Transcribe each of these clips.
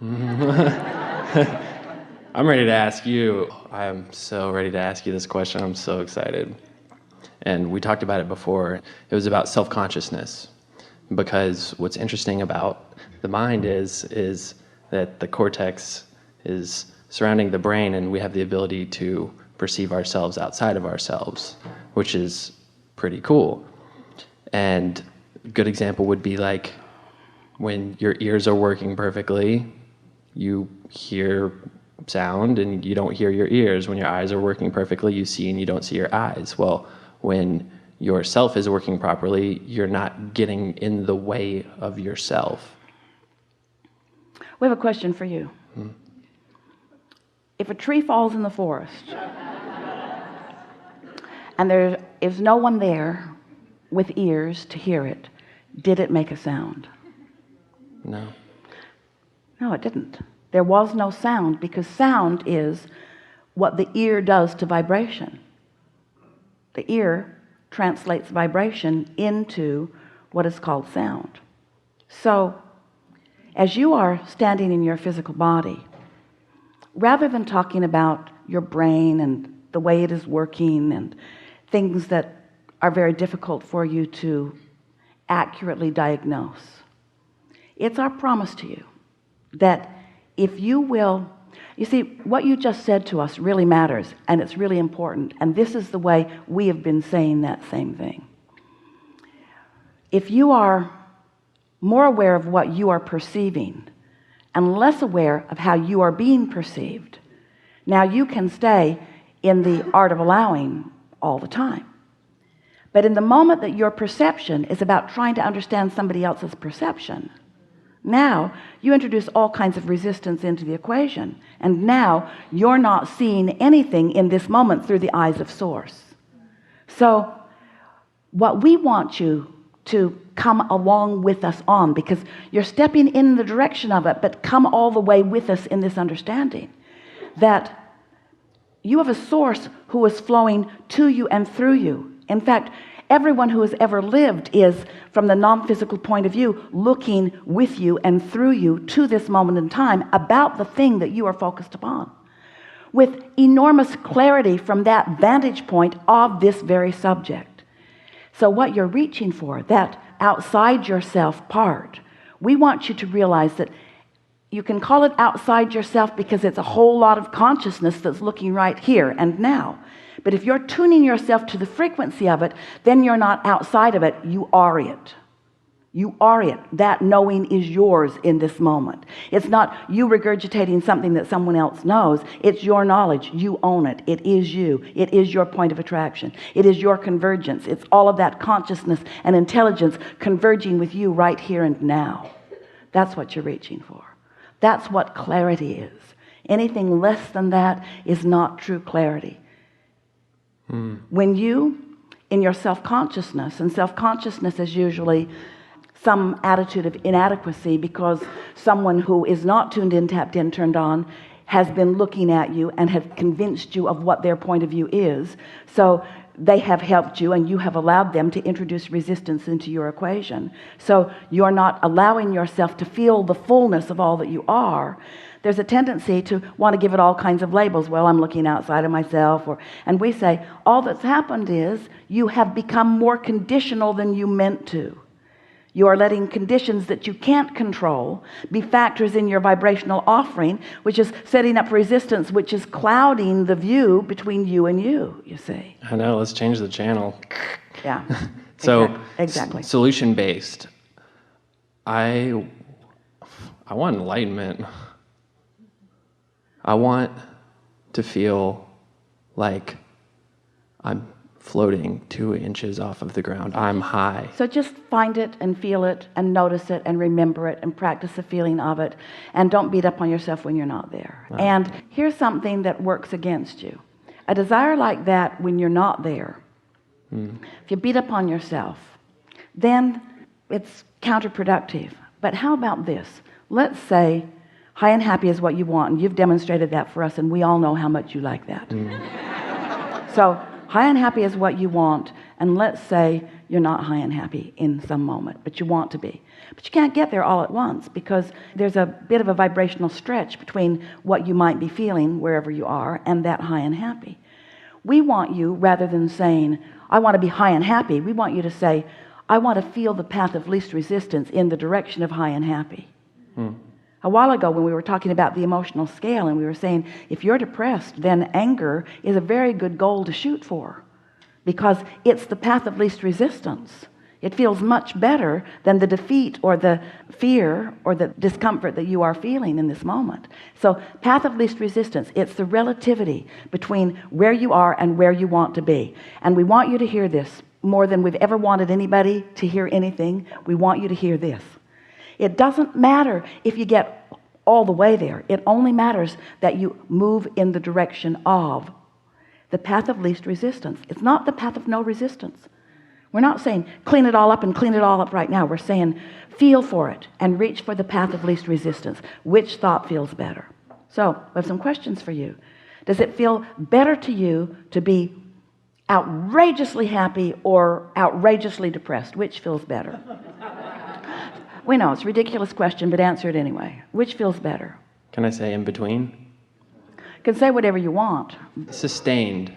I'm ready to ask you. I'm so ready to ask you this question. I'm so excited. And we talked about it before. It was about self-consciousness. Because what's interesting about the mind is that the cortex is surrounding the brain, and we have the ability to perceive ourselves outside of ourselves, which is pretty cool. And a good example would be like when your ears are working perfectly, you hear sound and you don't hear your ears. When your eyes are working perfectly, you see and you don't see your eyes. Well, when your self is working properly, you're not getting in the way of yourself. We have a question for you. If a tree falls in the forest and there is no one there with ears to hear it, did it make a sound? No. No, it didn't. There was no sound, because sound is what the ear does to vibration. The ear translates vibration into what is called sound. So as you are standing in your physical body, rather than talking about your brain and the way it is working and things that are very difficult for you to accurately diagnose, it's our promise to you that if you will, you see, what you just said to us really matters, and it's really important, and this is the way we have been saying that same thing. If you are more aware of what you are perceiving and less aware of how you are being perceived, now you can stay in the art of allowing all the time. But in the moment that your perception is about trying to understand somebody else's perception, now you introduce all kinds of resistance into the equation, and now you're not seeing anything in this moment through the eyes of source. So what we want you to come along with us on, because you're stepping in the direction of it, but come all the way with us in this understanding that you have a source who is flowing to you and through you. In fact, everyone who has ever lived is, from the non-physical point of view, looking with you and through you to this moment in time about the thing that you are focused upon, with enormous clarity from that vantage point of this very subject. So what you're reaching for, that outside yourself part, we want you to realize that you can call it outside yourself because it's a whole lot of consciousness that's looking right here and now. But if you're tuning yourself to the frequency of it, then you're not outside of it, you are it. You are it. That knowing is yours in this moment. It's not you regurgitating something that someone else knows. It's your knowledge. You own it. It is you. It is your point of attraction. It is your convergence. It's all of that consciousness and intelligence converging with you right here and now. That's what you're reaching for. That's what clarity is. Anything less than that is not true clarity. When you, in your self-consciousness, and self-consciousness is usually some attitude of inadequacy because someone who is not tuned in, tapped in, turned on, has been looking at you and have convinced you of what their point of view is. So they have helped you, and you have allowed them to introduce resistance into your equation. So you're not allowing yourself to feel the fullness of all that you are. There's a tendency to want to give it all kinds of labels. Well, I'm looking outside of myself, and we say all that's happened is you have become more conditional than you meant to. You are letting conditions that you can't control be factors in your vibrational offering, which is setting up resistance, which is clouding the view between you and you see. I know, let's change the channel. Yeah. So exactly. Solution-based. I want enlightenment. I want to feel like I'm floating 2 inches off of the ground. I'm high. So just find it and feel it and notice it and remember it and practice the feeling of it, and don't beat up on yourself when you're not there. Oh. And here's something that works against you. A desire like that when you're not there, if you beat up on yourself, then it's counterproductive. But how about this? Let's say high and happy is what you want, and you've demonstrated that for us, and we all know how much you like that. So high and happy is what you want, And let's say you're not high and happy in some moment, but you want to be. But you can't get there all at once because there's a bit of a vibrational stretch between what you might be feeling wherever you are and that high and happy. We want you, rather than saying, I want to be high and happy, we want you to say, I want to feel the path of least resistance in the direction of high and happy. A while ago when we were talking about the emotional scale, and we were saying, if you're depressed, then anger is a very good goal to shoot for, because it's the path of least resistance. It feels much better than the defeat or the fear or the discomfort that you are feeling in this moment. So path of least resistance, it's the relativity between where you are and where you want to be. And we want you to hear this more than we've ever wanted anybody to hear anything. We want you to hear this. It doesn't matter if you get all the way there. It only matters that you move in the direction of the path of least resistance. It's not the path of no resistance. We're not saying clean it all up and clean it all up right now. We're saying feel for it and reach for the path of least resistance. Which thought feels better? So we have some questions for you. Does it feel better to you to be outrageously happy or outrageously depressed? Which feels better? We know it's a ridiculous question, but answer it anyway. Which feels better? Can I say in between? You can say whatever you want. Sustained.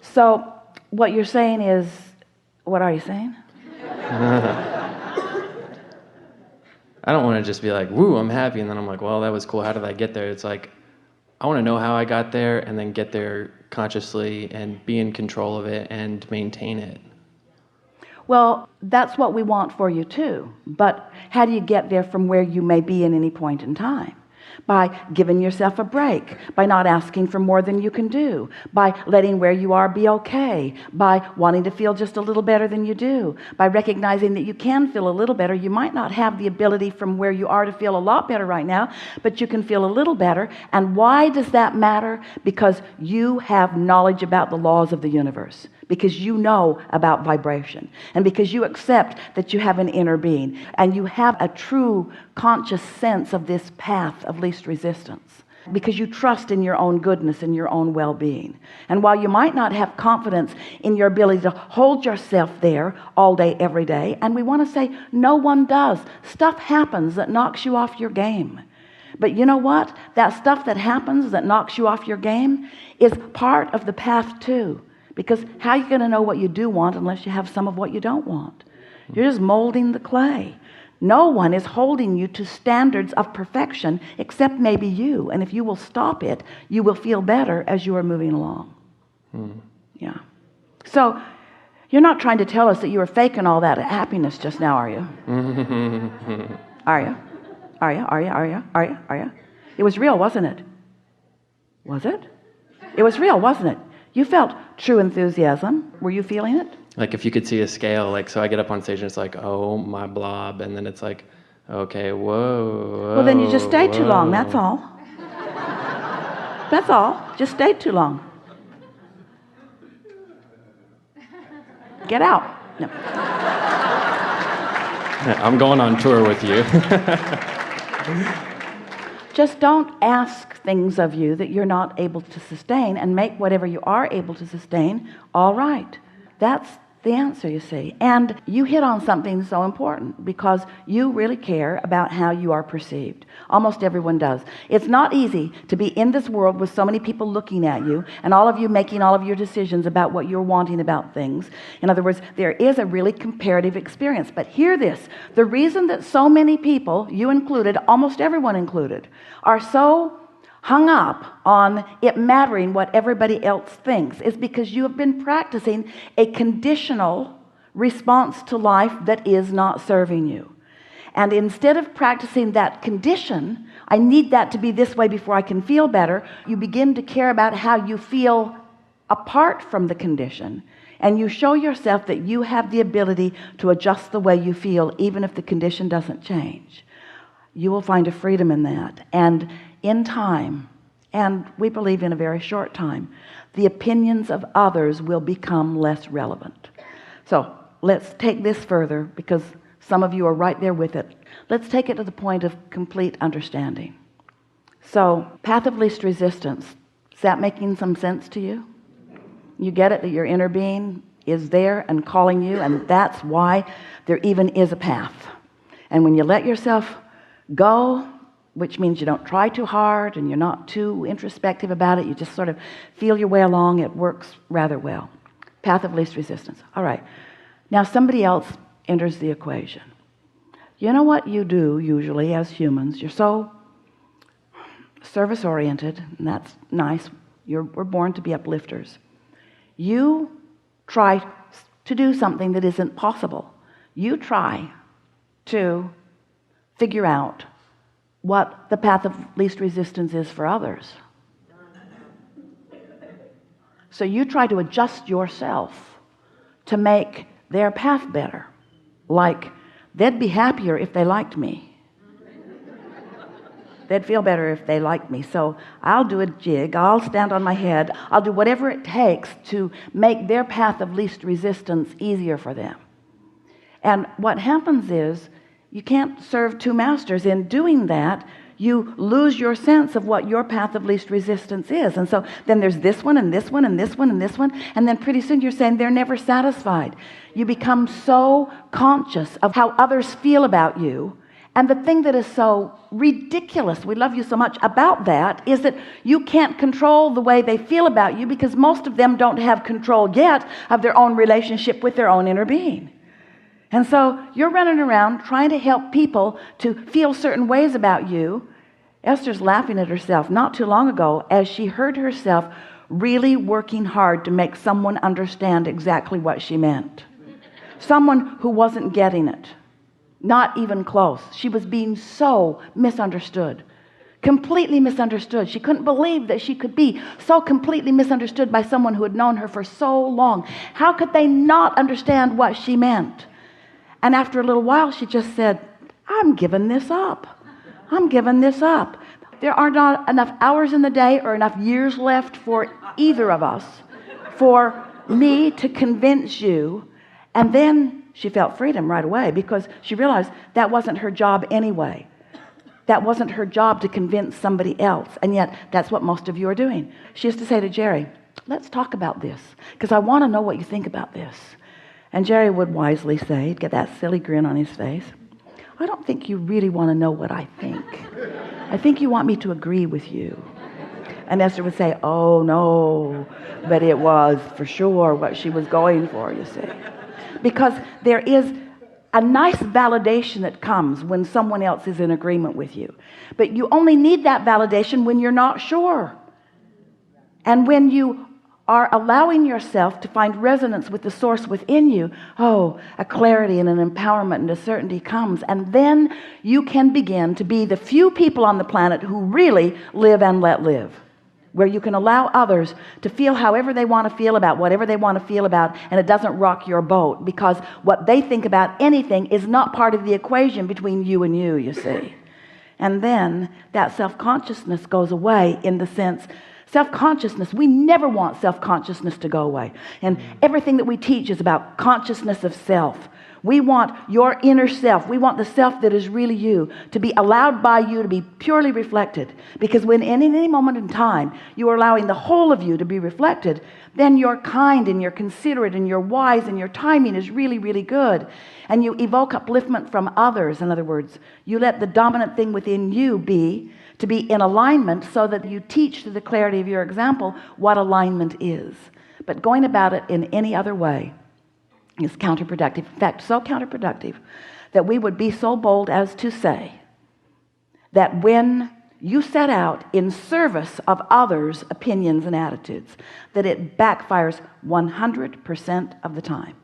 So what you're saying is, what are you saying? I don't want to just be like, woo, I'm happy, and then I'm like, well, that was cool. How did I get there? It's like, I want to know how I got there and then get there consciously and be in control of it and maintain it. Well, that's what we want for you too. But how do you get there from where you may be in any point in time? By giving yourself a break, by not asking for more than you can do, by letting where you are be okay, by wanting to feel just a little better than you do, by recognizing that you can feel a little better. You might not have the ability from where you are to feel a lot better right now, but you can feel a little better. And why does that matter? Because you have knowledge about the laws of the universe, because you know about vibration, and because you accept that you have an inner being, and you have a true conscious sense of this path of least resistance, because you trust in your own goodness and your own well-being. And while you might not have confidence in your ability to hold yourself there all day, every day, and we want to say no one does. Stuff happens that knocks you off your game. But you know what? That stuff that happens that knocks you off your game is part of the path too. Because how are you going to know what you do want unless you have some of what you don't want? You're just molding the clay. No one is holding you to standards of perfection except maybe you. And if you will stop it, you will feel better as you are moving along. Yeah. So you're not trying to tell us that you were faking all that happiness just now, are you? Are you? Are you? Are you? Are you? Are you? Are you? It was real, wasn't it? Was it? It was real, wasn't it? You felt true enthusiasm. Were you feeling it? Like if you could see a scale, like, so I get up on stage and it's like, oh, my blob. And then it's like, okay, whoa. Well, then you just stayed too long. That's all. That's all. Just stayed too long. Get out. No. I'm going on tour with you. Just don't ask things of you that you're not able to sustain, and make whatever you are able to sustain all right. That's the answer, you see. And you hit on something so important, because you really care about how you are perceived. Almost everyone does. It's not easy to be in this world with so many people looking at you, and all of you making all of your decisions about what you're wanting about things. In other words, there is a really comparative experience. But hear this: the reason that so many people, you included, almost everyone included, are so hung up on it mattering what everybody else thinks is because you have been practicing a conditional response to life that is not serving you. And instead of practicing that condition, I need that to be this way before I can feel better, you begin to care about how you feel apart from the condition. And you show yourself that you have the ability to adjust the way you feel, even if the condition doesn't change. You will find a freedom in that. And in time, and we believe in a very short time, the opinions of others will become less relevant. So let's take this further, because some of you are right there with it. Let's take it to the point of complete understanding. So, path of least resistance, is that making some sense to you? You get it, that your inner being is there and calling you, and that's why there even is a path. And when you let yourself go, which means you don't try too hard and you're not too introspective about it, you just sort of feel your way along, it works rather well. Path of least resistance. All right. Now somebody else enters the equation. You know what you do usually as humans? You're so service-oriented, and that's nice. We're born to be uplifters. You try to do something that isn't possible. You try to figure out what the path of least resistance is for others. So you try to adjust yourself to make their path better. Like, they'd be happier if they liked me. They'd feel better if they liked me. So I'll do a jig, I'll stand on my head, I'll do whatever it takes to make their path of least resistance easier for them. And what happens is, you can't serve two masters. In doing that, you lose your sense of what your path of least resistance is. And so then there's this one and this one and this one and this one, and then pretty soon you're saying they're never satisfied. You become so conscious of how others feel about you. And the thing that is so ridiculous, we love you so much, about that is that you can't control the way they feel about you, because most of them don't have control yet of their own relationship with their own inner being. And so you're running around trying to help people to feel certain ways about you. Esther's laughing at herself not too long ago as she heard herself really working hard to make someone understand exactly what she meant. Someone who wasn't getting it. Not even close. She was being so misunderstood. Completely misunderstood. She couldn't believe that she could be so completely misunderstood by someone who had known her for so long. How could they not understand what she meant? And after a little while, she just said, I'm giving this up. I'm giving this up. There are not enough hours in the day or enough years left for either of us for me to convince you. And then she felt freedom right away, because she realized that wasn't her job anyway. That wasn't her job to convince somebody else. And yet, that's what most of you are doing. She used to say to Jerry, let's talk about this, because I want to know what you think about this. And Jerry would wisely say, he'd get that silly grin on his face, I don't think you really want to know what I think. I think you want me to agree with you. And Esther would say, oh no, but it was for sure what she was going for, you see. Because there is a nice validation that comes when someone else is in agreement with you. But you only need that validation when you're not sure. And when you are allowing yourself to find resonance with the source within you, a clarity and an empowerment and a certainty comes. And then you can begin to be the few people on the planet who really live and let live, where you can allow others to feel however they want to feel about whatever they want to feel about, and it doesn't rock your boat, because what they think about anything is not part of the equation between you and you see. And then that self-consciousness goes away, in the sense, self-consciousness, we never want self-consciousness to go away. And everything that we teach is about consciousness of self. We want your inner self, we want the self that is really you, to be allowed by you to be purely reflected. Because when in any moment in time you are allowing the whole of you to be reflected, then you're kind and you're considerate and you're wise and your timing is really, really good. And you evoke upliftment from others. In other words, you let the dominant thing within you be to be in alignment, so that you teach through the clarity of your example what alignment is. But going about it in any other way is counterproductive. In fact, so counterproductive that we would be so bold as to say that when you set out in service of others' opinions and attitudes, that it backfires 100% of the time.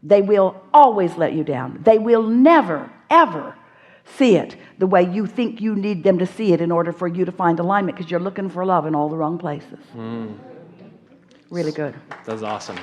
They will always let you down. They will never, ever see it the way you think you need them to see it in order for you to find alignment, because you're looking for love in all the wrong places. Really good. That's awesome.